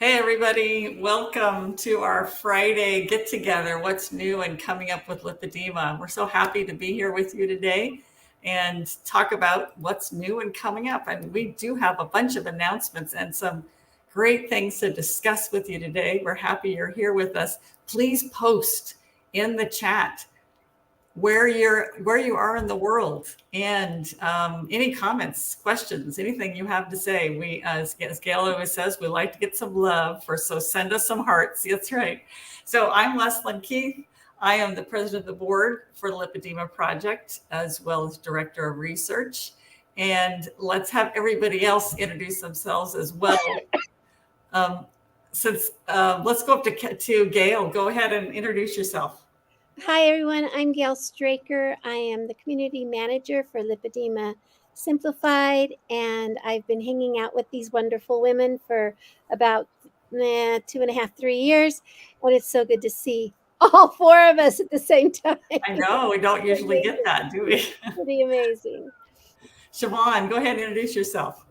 Hey, everybody. Welcome to our Friday get together. What's new and coming up with lipedema? We're so happy to be here with you today and talk about what's new and coming up. And we do have a bunch of announcements and some great things to discuss with you today. We're happy you're here with us. Please post in the chat where you are in the world and any comments, questions, anything you have to say. We, as Gail always says, we like to get some love so send us some hearts. That's right. So I'm Leslyn Keith. I am the president of the board for the Lipedema Project, as well as director of research. And let's have everybody else introduce themselves as well. Let's go up to Gail. Go ahead and introduce yourself. Hi, everyone. I'm Gail Straker. I am the community manager for Lipedema Simplified, and I've been hanging out with these wonderful women for about 2.5, 3 years, and it's so good to see all four of us at the same time. I know, we don't usually get that, do we? Pretty amazing. Siobhan, go ahead and introduce yourself.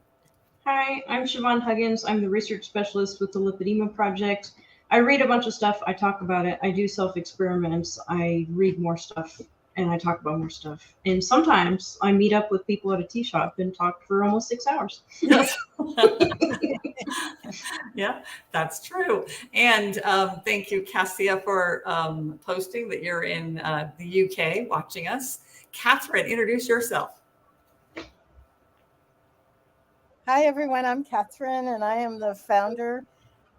Hi, I'm Siobhan Huggins. I'm the research specialist with the Lipedema Project. I read a bunch of stuff. I talk about it. I do self-experiments. I read more stuff and I talk about more stuff. And sometimes I meet up with people at a tea shop and talk for almost 6 hours. Yeah, that's true. And thank you, Cassia, for posting that you're in the UK watching us. Catherine, introduce yourself. Hi, everyone. I'm Catherine, and I am the founder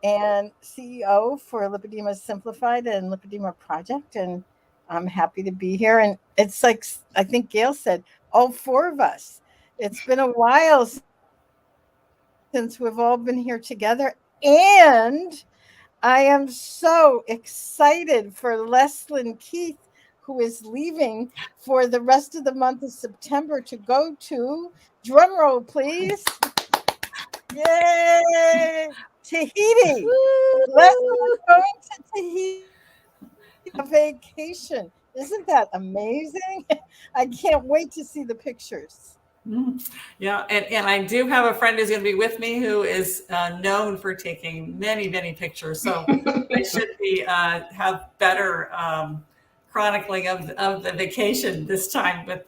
and CEO for Lipedema Simplified and Lipedema Project, and I'm happy to be here. And it's like, I think Gail said, all four of us. It's been a while since we've all been here together, and I am so excited for Leslyn Keith, who is leaving for the rest of the month of September to go to, drum roll please, yay, Tahiti. Leslyn's going to Tahiti, a vacation. Isn't that amazing? I can't wait to see the pictures. Yeah, and I do have a friend who's going to be with me who is known for taking many, many pictures. So I should be have better chronicling of the vacation this time with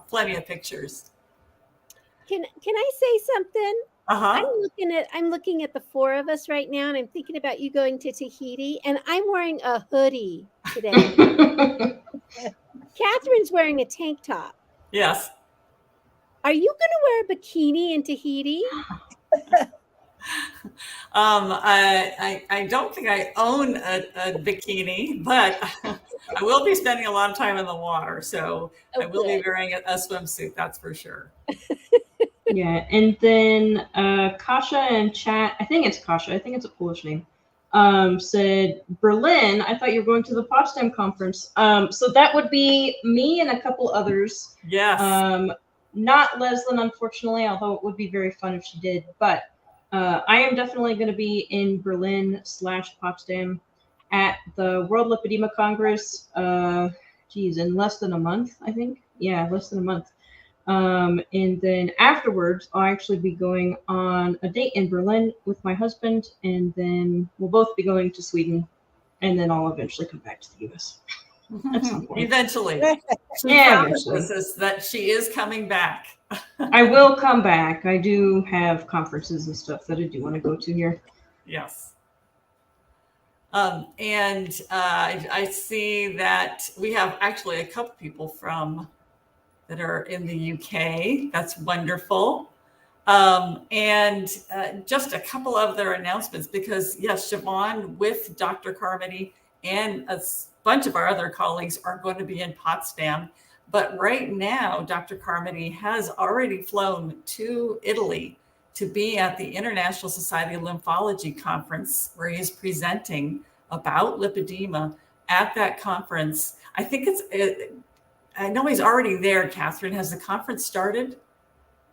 plenty of pictures. Can I say something? Uh-huh. I'm looking at the four of us right now, and I'm thinking about you going to Tahiti, and I'm wearing a hoodie today. Catherine's wearing a tank top. Yes. Are you going to wear a bikini in Tahiti? I don't think I own a bikini, but I will be spending a lot of time in the water, so I will be wearing a swimsuit, that's for sure. Yeah, and then Kasia in chat, I think it's Kasia, I think it's a Polish name, said, Berlin, I thought you were going to the Potsdam conference. So that would be me and a couple others. Yes. Not Leslyn, unfortunately, although it would be very fun if she did. But I am definitely going to be in Berlin/Potsdam at the World Lipedema Congress, in less than a month, I think. Yeah, less than a month. And then afterwards, I'll actually be going on a date in Berlin with my husband, and then we'll both be going to Sweden, and then I'll eventually come back to the US. At some point. Eventually. She promises us that she is coming back. I will come back. I do have conferences and stuff that I do want to go to here. Yes. And I see that we have actually a couple people that are in the UK. That's wonderful. And just a couple of their announcements, because yes, Siobhan with Dr. Carmody and a bunch of our other colleagues are going to be in Potsdam. But right now, Dr. Carmody has already flown to Italy to be at the International Society of Lymphology conference, where he is presenting about lipedema at that conference. I think I know he's already there, Catherine. Has the conference started?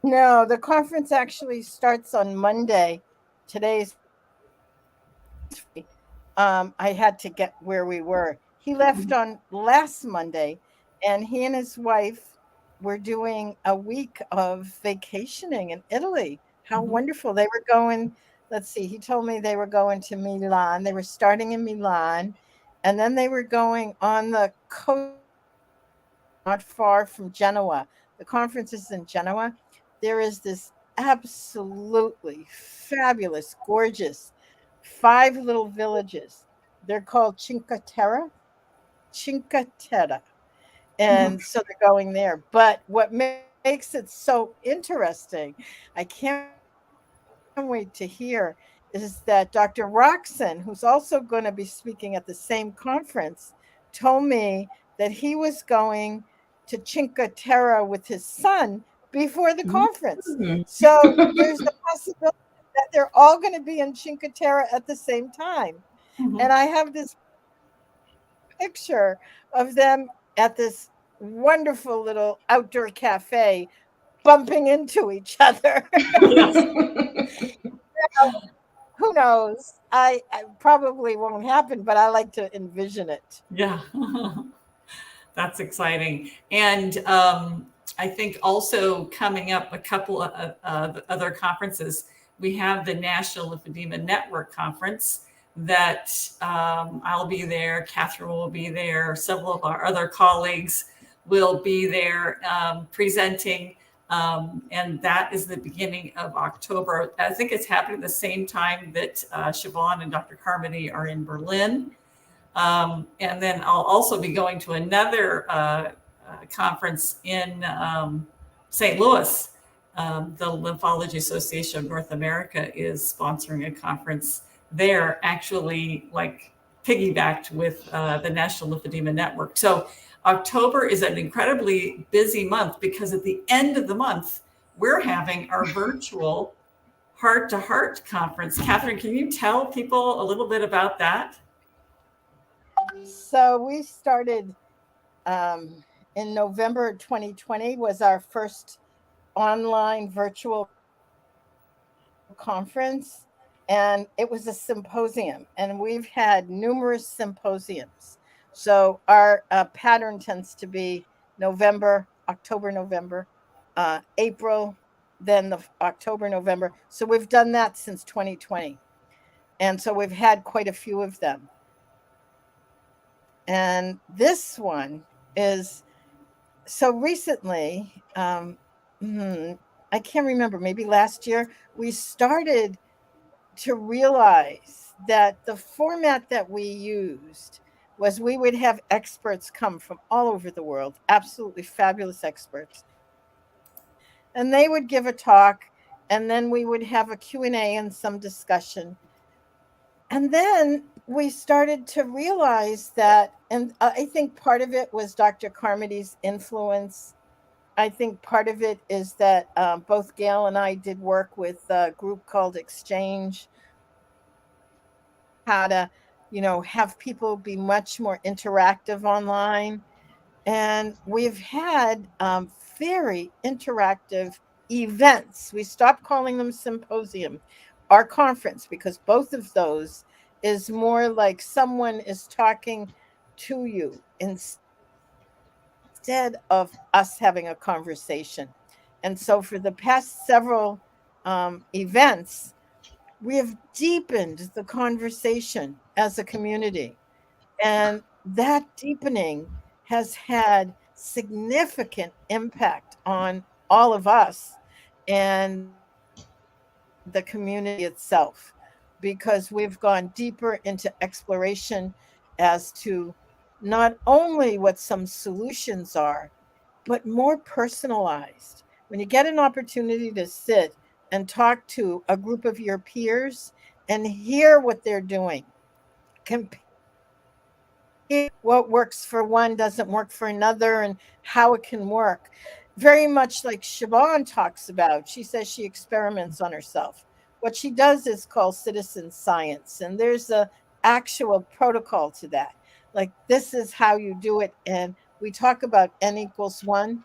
No, the conference actually starts on Monday. Today's I had to get where we were. He left on last Monday, and he and his wife were doing a week of vacationing in Italy. How wonderful. They were going let's see, he told me they were going to Milan. They were starting in Milan, and then they were going on the coast not far from Genoa. The conference is in Genoa. There is this absolutely fabulous, gorgeous 5 little villages. They're called Cinque Terre. Cinque Terre. Mhm. And so they're going there. But what makes it so interesting, I can't wait to hear, is that Dr. Roxon, who's also going to be speaking at the same conference, told me that he was going to Cinque Terre with his son before the conference. Mhm. So there's the possibility that they're all going to be in Cinque Terre at the same time. Mhm. And I have this picture of them at this wonderful little outdoor cafe bumping into each other. Yes. Who knows? I probably won't happen, but I like to envision it. Yeah. That's exciting. And I think also coming up a couple of other conferences, we have the National Lipedema Network Conference that I'll be there, Catherine will be there, several of our other colleagues will be there presenting. And that is the beginning of October. I think it's happening the same time that Siobhan and Dr. Carmody are in Berlin. And then I'll also be going to another conference in St. Louis. The Lymphology Association of North America is sponsoring a conference there, actually, like piggybacked with the National Lipedema Network. So October is an incredibly busy month because at the end of the month, we're having our virtual heart to heart conference. Catherine, can you tell people a little bit about that? So we started in November 2020 was our first online virtual conference, and it was a symposium, and we've had numerous symposiums. So our pattern tends to be November, October, November, April, then the October, November. So we've done that since 2020, and so we've had quite a few of them. And this one is so recently, I can't remember, maybe last year, we started to realize that the format that we used was we would have experts come from all over the world, absolutely fabulous experts, and they would give a talk, and then we would have a Q&A and some discussion. And then we started to realize that, and I think part of it was Dr. Carmody's influence. I think part of it is that both Gail and I did work with a group called Exchange, how to, have people be much more interactive online. And we've had very interactive events. We stopped calling them symposium, our conference, because both of those is more like someone is talking to you instead of us having a conversation. And so for the past several events, we have deepened the conversation as a community. And that deepening has had significant impact on all of us and the community itself, because we've gone deeper into exploration as to not only what some solutions are, but more personalized. When you get an opportunity to sit and talk to a group of your peers and hear what they're doing, what works for one doesn't work for another, and how it can work. Very much like Siobhan talks about. She says she experiments on herself. What she does is called citizen science, and there's a actual protocol to that. Like, this is how you do it, and we talk about n equals 1.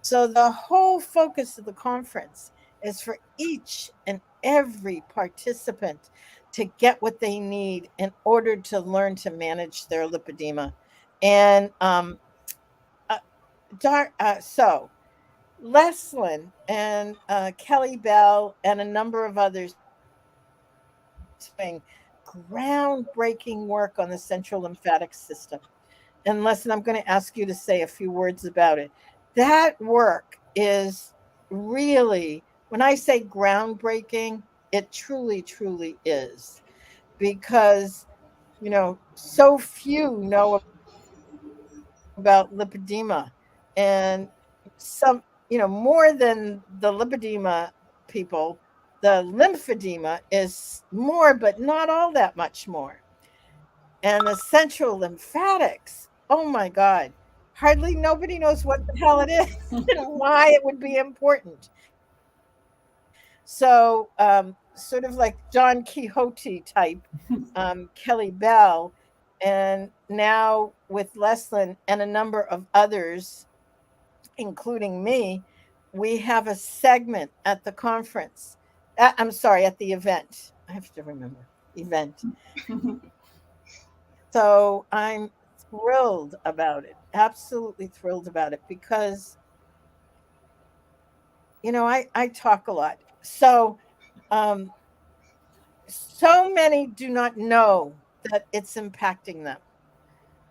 So the whole focus of the conference is for each and every participant to get what they need in order to learn to manage their lipedema. And uh, so Leslyn and Kelly Bell and a number of others doing groundbreaking work on the central lymphatic system. And Leslyn, I'm going to ask you to say a few words about it. That work is really, when I say groundbreaking, it truly, truly is, because so few know about lipedema, and some, more than the lipedema people, the lymphedema is more, but not all that much more. And the central lymphatics, oh my God, hardly nobody knows what the hell it is and why it would be important. So, sort of like Don Quixote type, Kelly Bell, and now with Leslyn and a number of others, including me, we have a segment at the conference. I'm sorry, at the event. I have to remember event. So I'm thrilled about it, absolutely thrilled about it, because I talk a lot. So um, so many do not know that it's impacting them.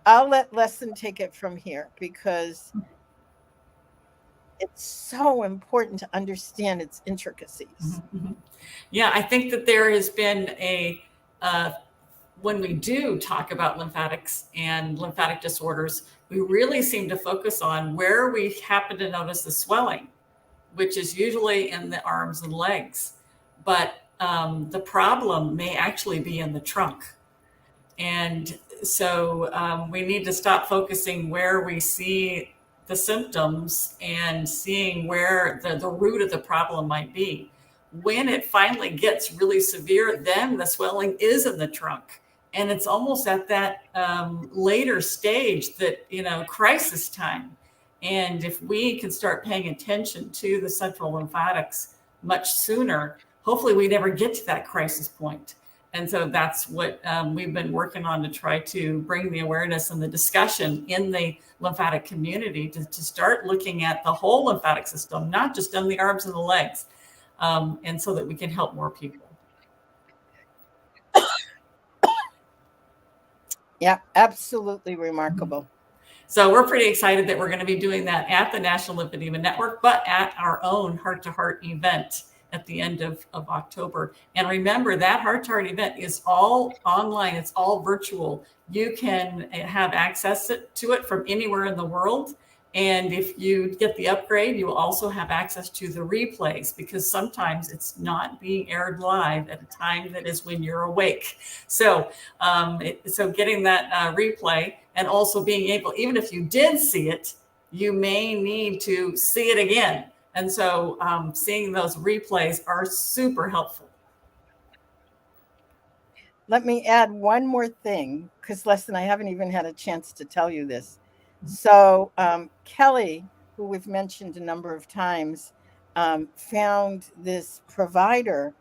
I'll let Lesson take it from here, because it's so important to understand its intricacies. Yeah, I think that there has been uh, when we do talk about lymphatics and lymphatic disorders, we really seem to focus on where we happen to notice the swelling, which is usually in the arms and legs. But the problem may actually be in the trunk. And so we need to stop focusing where we see the symptoms and seeing where the root of the problem might be. When it finally gets really severe, then the swelling is in the trunk. And it's almost at that later stage that, crisis time. And if we can start paying attention to the central lymphatics much sooner, hopefully we never get to that crisis point. And so that's what we've been working on, to try to bring the awareness and the discussion in the lymphatic community to start looking at the whole lymphatic system, not just on the arms and the legs, and so that we can help more people. Yeah, absolutely remarkable. So we're pretty excited that we're going to be doing that at the National Lipedema Network, but at our own heart-to-heart event at the end of October. And remember, that heart-to-heart event is all online. It's all virtual. You can have access to it from anywhere in the world. And if you get the upgrade, you will also have access to the replays, because sometimes it's not being aired live at a time that is when you're awake. So, so getting that replay, and also being able, even if you did see it, you may need to see it again. And so seeing those replays are super helpful. Let me add one more thing, because Lesson, I haven't even had a chance to tell you this. So Kelly, who we've mentioned a number of times, found this provider,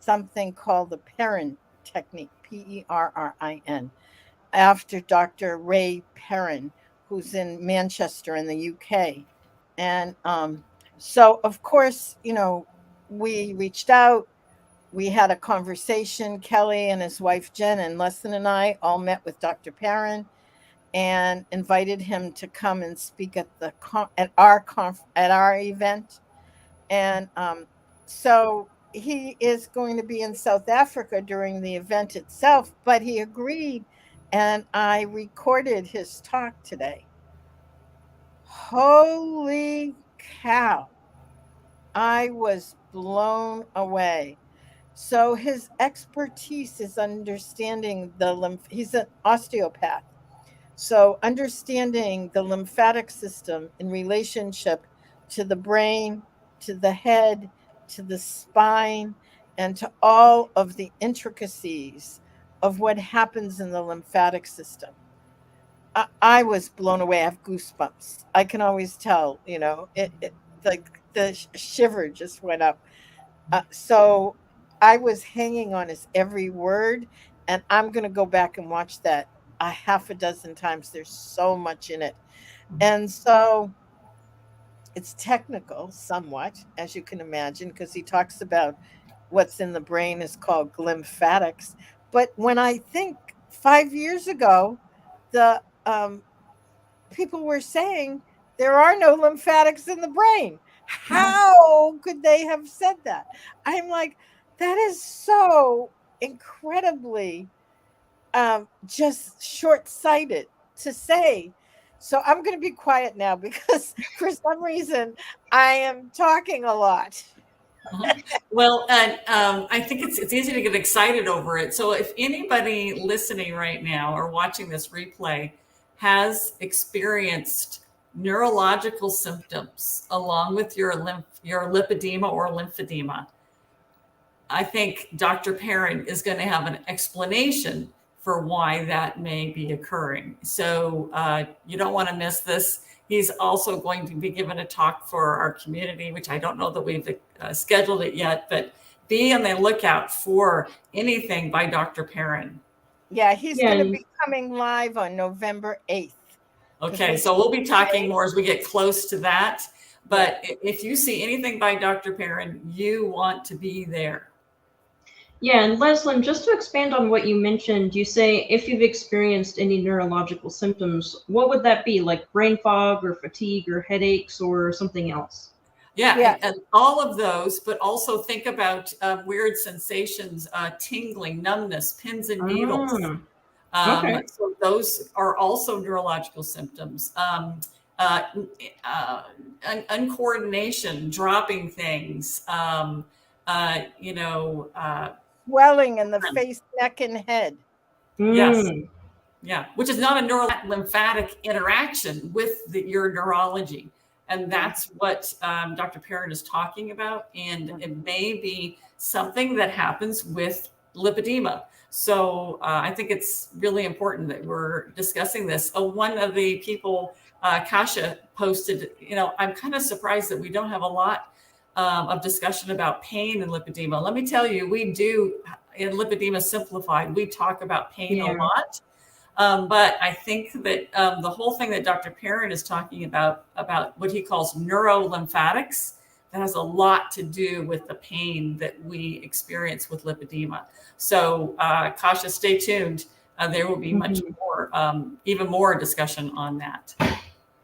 something called the Perrin technique, Perrin, after Dr. Ray Perrin, who's in Manchester in the UK. And so, of course, we reached out. We had a conversation. Kelly and his wife Jen and Lesson and I all met with Dr. Perrin and invited him to come and speak at our event. And so he is going to be in South Africa during the event itself, but he agreed, and I recorded his talk today. Holy cow. I was blown away. So his expertise is understanding he's an osteopath. So understanding the lymphatic system in relationship to the brain, to the head, to the spine, and to all of the intricacies of what happens in the lymphatic system. I was blown away. I have goosebumps. I can always tell, it like the shiver just went up. So I was hanging on his every word, and I'm going to go back and watch that a half a dozen times. There's so much in it. And so it's technical somewhat, as you can imagine, because he talks about what's in the brain is called lymphatics. But when I think 5 years ago, the people were saying there are no lymphatics in the brain. How could they have said that? I'm like, that is so incredibly just short-sighted to say. So I'm going to be quiet now because for some reason I am talking a lot. Well, and I think it's easy to get excited over it. So if anybody listening right now or watching this replay has experienced neurological symptoms along with your lipedema or lymphedema, I think Dr. Perrin is going to have an explanation for why that may be occurring. So you don't want to miss this. He's also going to be giving a talk for our community, which I don't know that we've scheduled it yet, but be on the lookout for anything by Dr. Perrin. Yeah, he's going to be coming live on November 8th. Okay, so we'll be talking more as we get close to that. But if you see anything by Dr. Perrin, you want to be there. Yeah, and Leslyn, just to expand on what you mentioned, you say if you've experienced any neurological symptoms, what would that be? Like brain fog or fatigue or headaches or something else? Yeah. And all of those, but also think about weird sensations, tingling, numbness, pins and needles. Okay. So those are also neurological symptoms. Uncoordination, dropping things, swelling in the face, neck, and head. Yes. Yeah. Which is not a lymphatic interaction with your neurology. And that's what Dr. Perrin is talking about. And it may be something that happens with lipedema. So I think it's really important that we're discussing this. One of the people, Kasha, posted, I'm kind of surprised that we don't have a lot of discussion about pain and lipedema. Let me tell you, we do in Lipedema Simplified, we talk about pain a lot. But I think that the whole thing that Dr. Perrin is talking about what he calls neurolymphatics, that has a lot to do with the pain that we experience with lipedema. So Kasha, stay tuned. There will be much more, even more discussion on that.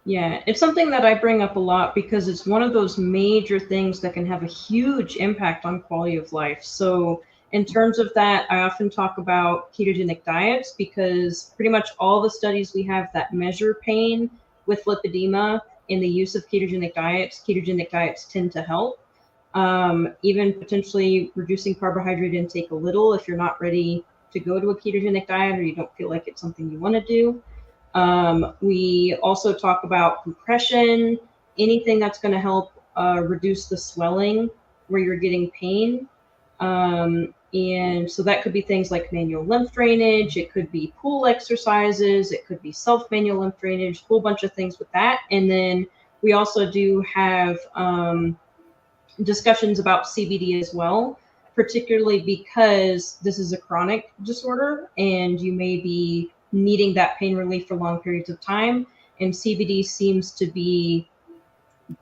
Yeah, it's something that I bring up a lot because it's one of those major things that can have a huge impact on quality of life. So in terms of that, I often talk about ketogenic diets because pretty much all the studies we have that measure pain with lipedema in the use of ketogenic diets tend to help. Even potentially reducing carbohydrate intake a little if you're not ready to go to a ketogenic diet or you don't feel like it's something you want to do. We also talk about compression, anything that's going to help reduce the swelling where you're getting pain. And so that could be things like manual lymph drainage. It could be pool exercises. It could be self-manual lymph drainage, a whole bunch of things with that. And then we also do have discussions about CBD as well, particularly because this is a chronic disorder and you may be needing that pain relief for long periods of time. And CBD seems to be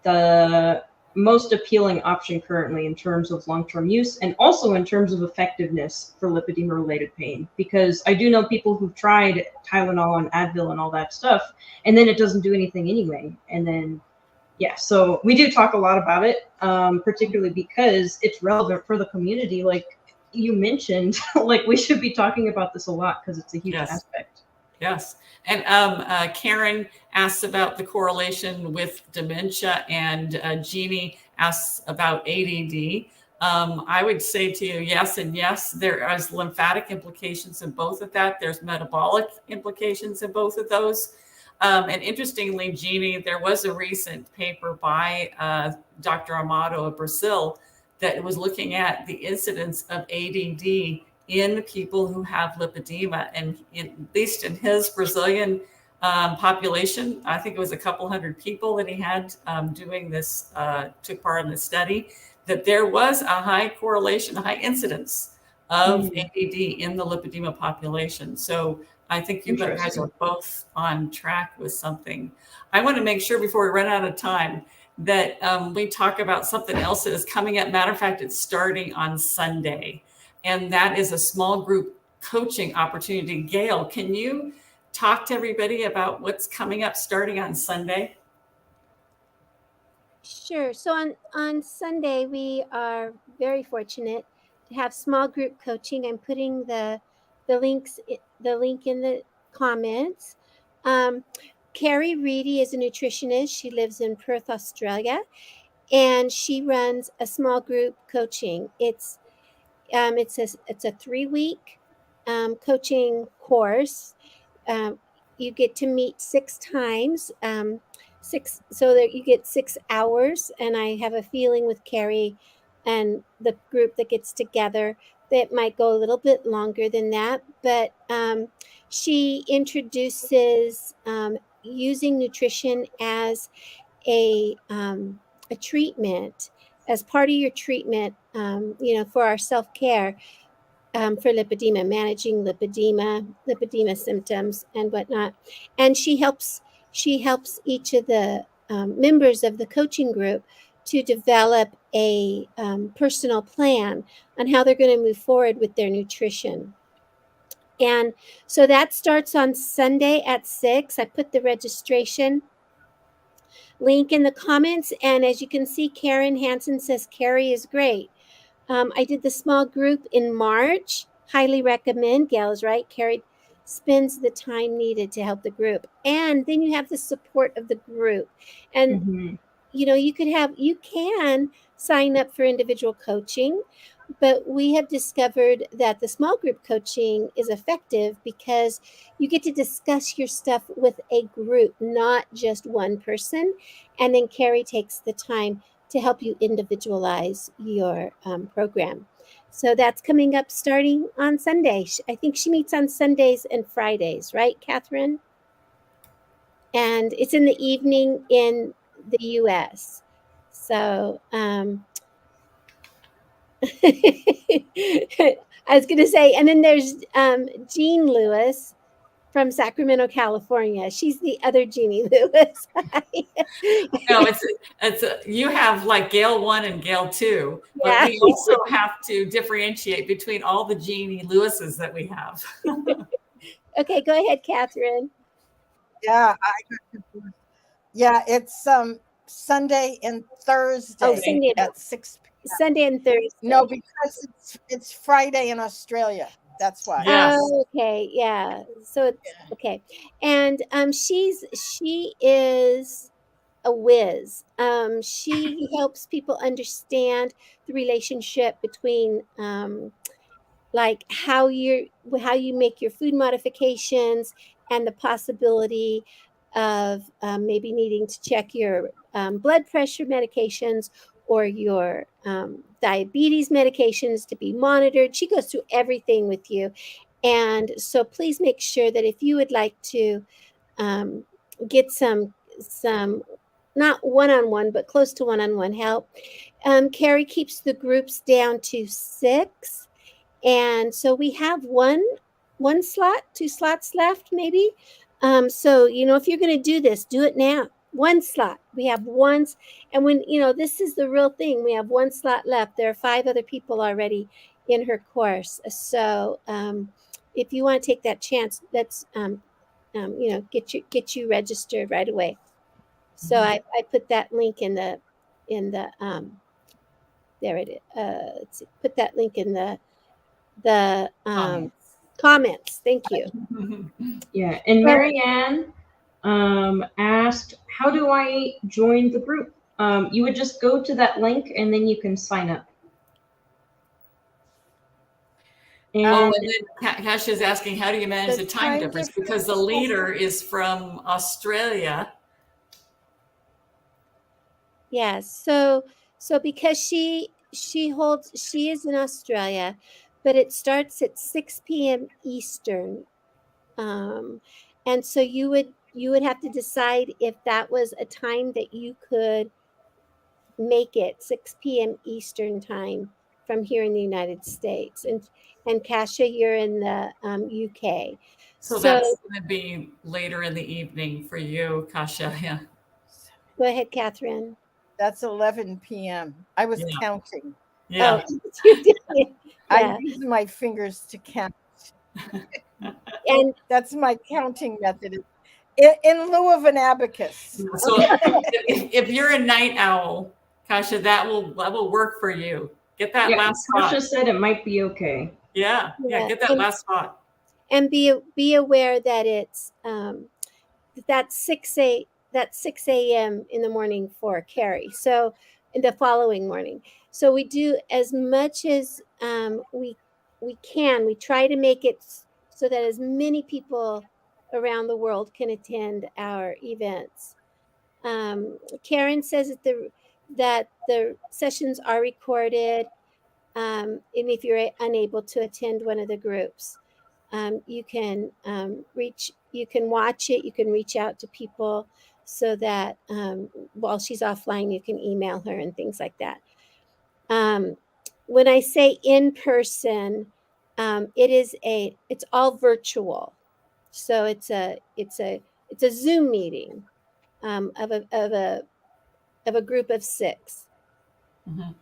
the most appealing option currently in terms of long-term use and also in terms of effectiveness for lipedema-related pain. Because I do know people who've tried Tylenol and Advil and all that stuff, and then it doesn't do anything anyway. And then, so we do talk a lot about it, particularly because it's relevant for the community. Like you mentioned, like we should be talking about this a lot because it's a huge aspect. Yes. And Karen asks about the correlation with dementia, and Jeannie asks about ADD. I would say to you, yes and yes. There is lymphatic implications in both of that. There's metabolic implications in both of those. And interestingly, Jeannie, there was a recent paper by Dr. Amado of Brazil that was looking at the incidence of ADD in people who have lipedema. And at least in his Brazilian population, I think it was a couple hundred people that he had doing this, took part in the study, that there was a high correlation, a high incidence of ADD in the lipedema population. So I think you guys are both on track with something. I want to make sure before we run out of time that we talk about something else that is coming up. Matter of fact, it's starting on Sunday, and that is a small group coaching opportunity. Gail, can you talk to everybody about what's coming up starting on Sunday? Sure. So on Sunday, we are very fortunate to have small group coaching. I'm putting the link in the comments. Carrie Reedy is a nutritionist. She lives in Perth, Australia, and she runs a small group coaching. It's a 3-week coaching course. You get to meet 6 times, so that you get 6 hours. And I have a feeling with Carrie and the group that gets together that might go a little bit longer than that. But she introduces using nutrition as a treatment, as part of your treatment, for our self-care, for lipedema, managing lipedema symptoms and whatnot. And she helps each of the members of the coaching group to develop a personal plan on how they're going to move forward with their nutrition. And so that starts on Sunday at 6. I put the registration link in the comments. And as you can see, Karen Hansen says Carrie is great. I did the small group in March. Highly recommend. Gail is right. Carrie spends the time needed to help the group. And then you have the support of the group. And you can sign up for individual coaching, but we have discovered that the small group coaching is effective because you get to discuss your stuff with a group, not just one person. And then Carrie takes the time to help you individualize your program. So that's coming up starting on Sunday. I think she meets on Sundays and Fridays, right, Catherine? And it's in the evening in the US. So I was going to say, and then there's Jean Lewis from Sacramento, California. She's the other Jeannie Lewis. No, you have like Gail 1 and Gail 2, but Yeah. we also have to differentiate between all the Jeannie Lewises that we have. Okay, go ahead, Catherine. Yeah, it's Sunday and Thursday. Oh, Sunday at 6 p.m. Sunday and Thursday. No, because it's Friday in Australia. That's why. Yes. Oh, okay. Yeah. So it's okay. And she is a whiz. She helps people understand the relationship between like how you make your food modifications and the possibility of maybe needing to check your blood pressure medications or your diabetes medications to be monitored. She goes through everything with you. And so please make sure that if you would like to get some not one-on-one, but close to one-on-one help, Carrie keeps the groups down to 6. And so we have one slot, 2 slots left, maybe. So, if you're going to do this, do it now. 1 slot. We have once. And when, this is the real thing. We have 1 slot left. There are 5 other people already in her course. So if you want to take that chance, let's, get you registered right away. So I put that link in the there it is. Let's see, put that link in the comments. Thank you. Yeah, and Marianne asked, how do I join the group? You would just go to that link and then you can sign up. And then Kasia is asking, how do you manage the time difference? Because the leader is from Australia. Yes. So because she is in Australia, but it starts at 6 p.m. Eastern. And so you would have to decide if that was a time that you could make it 6 p.m. Eastern time from here in the United States. And Kasia, you're in the UK. So that's going to be later in the evening for you, Kasia. Yeah. Go ahead, Catherine. That's 11 p.m. I was Yeah. counting. Yeah. Oh, you did. I Yeah. use my fingers to count. And That's my counting method in lieu of an abacus. So if you're a night owl, Kasha, that will work for you. Get that Yeah, last Tasha spot. said it might be okay. Yeah. Get that last spot. and be aware that it's that's 6 a.m. in the morning for Carrie. So in the following morning. So we do as much as we can. We try to make it so that as many people around the world can attend our events. Karen says that the sessions are recorded, and if you're unable to attend one of the groups, you can you can watch it. You can reach out to people so that while she's offline, you can email her and things like that. When I say in person, it's all virtual, so it's a Zoom meeting of a group of 6. Mm-hmm.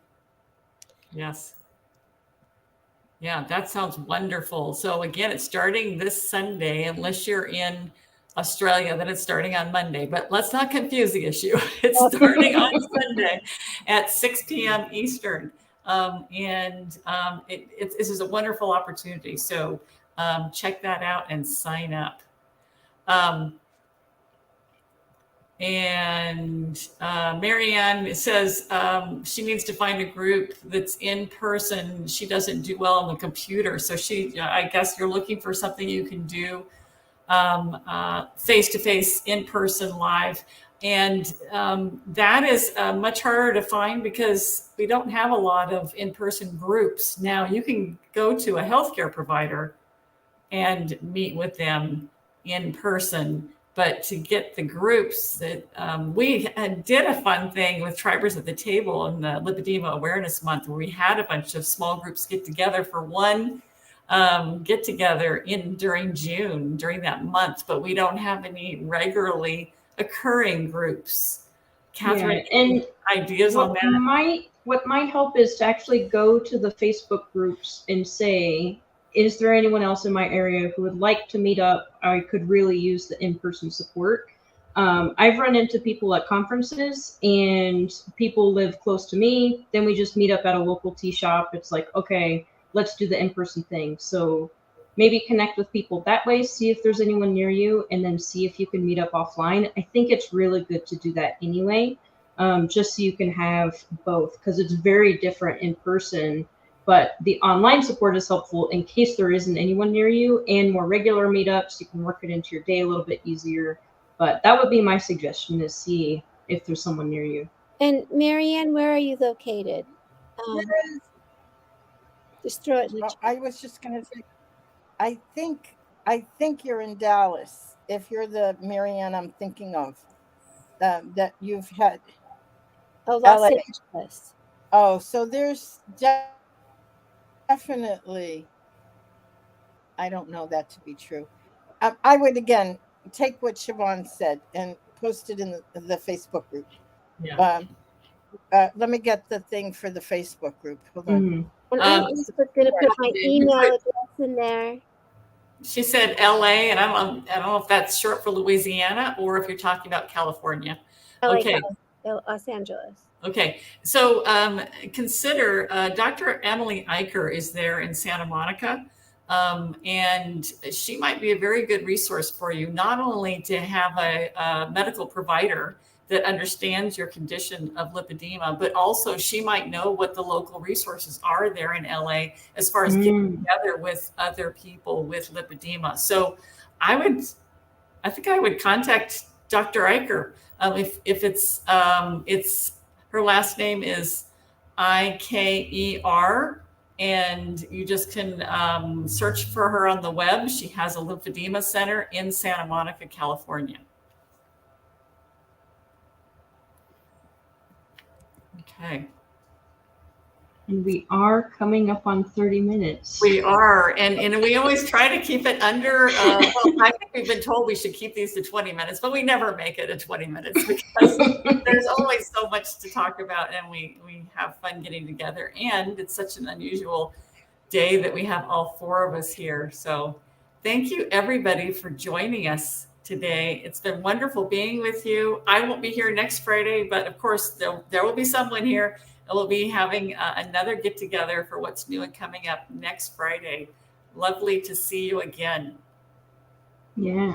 Yes. Yeah, that sounds wonderful. So again, it's starting this Sunday, unless you're in Australia, then it's starting on Monday. But let's not confuse the issue. It's starting on Sunday at 6 p.m. Eastern. This is a wonderful opportunity. So check that out and sign up. Marianne says she needs to find a group that's in person. She doesn't do well on the computer. So I guess you're looking for something you can do face-to-face, in-person, live. And that is much harder to find because we don't have a lot of in-person groups. Now you can go to a healthcare provider and meet with them in person. But to get the groups that we did a fun thing with Tribers at the Table in the Lipedema Awareness Month, where we had a bunch of small groups get together for one get together during June, during that month, but we don't have any regularly occurring groups. Catherine, Yeah, and ideas on that? What might help is to actually go to the Facebook groups and say, is there anyone else in my area who would like to meet up? I could really use the in-person support. I've run into people at conferences and people live close to me. Then we just meet up at a local tea shop. It's like, okay, let's do the in-person thing. So maybe connect with people that way, see if there's anyone near you, and then see if you can meet up offline. I think it's really good to do that anyway, just so you can have both, because it's very different in person. But the online support is helpful in case there isn't anyone near you, and more regular meetups, you can work it into your day a little bit easier. But that would be my suggestion, is see if there's someone near you. And Marianne, where are you located? Just throw it in the chat. I was just going to say, I think you're in Dallas. If you're the Marianne I'm thinking of, that you've had. Oh, Los LA. Angeles. Oh, so there's definitely. I don't know that to be true. I would again take what Siobhan said and post it in the Facebook group. Yeah. Let me get the thing for the Facebook group. Hold on. Mm-hmm. And I'm also going to put my email address in there. She said LA, and I don't know if that's short for Louisiana or if you're talking about California. LA, Okay. Los Angeles. Okay. So consider Dr. Emily Eicher is there in Santa Monica. And she might be a very good resource for you, not only to have a medical provider that understands your condition of lipedema, but also she might know what the local resources are there in LA as far as getting together with other people with lipedema. So I think I would contact Dr. Eicher. If it's her last name is Iker, and you just can search for her on the web. She has a lymphedema center in Santa Monica, California. Okay. And we are coming up on 30 minutes. We are, and we always try to keep it under. Well, I think we've been told we should keep these to 20 minutes, but we never make it to 20 minutes because there's always so much to talk about, and we have fun getting together. And it's such an unusual day that we have all four of us here. So thank you everybody for joining us today. It's been wonderful being with you. I won't be here next Friday, but of course there will be someone here. And we'll be having another get together for what's new and coming up next Friday. Lovely to see you again. Yeah.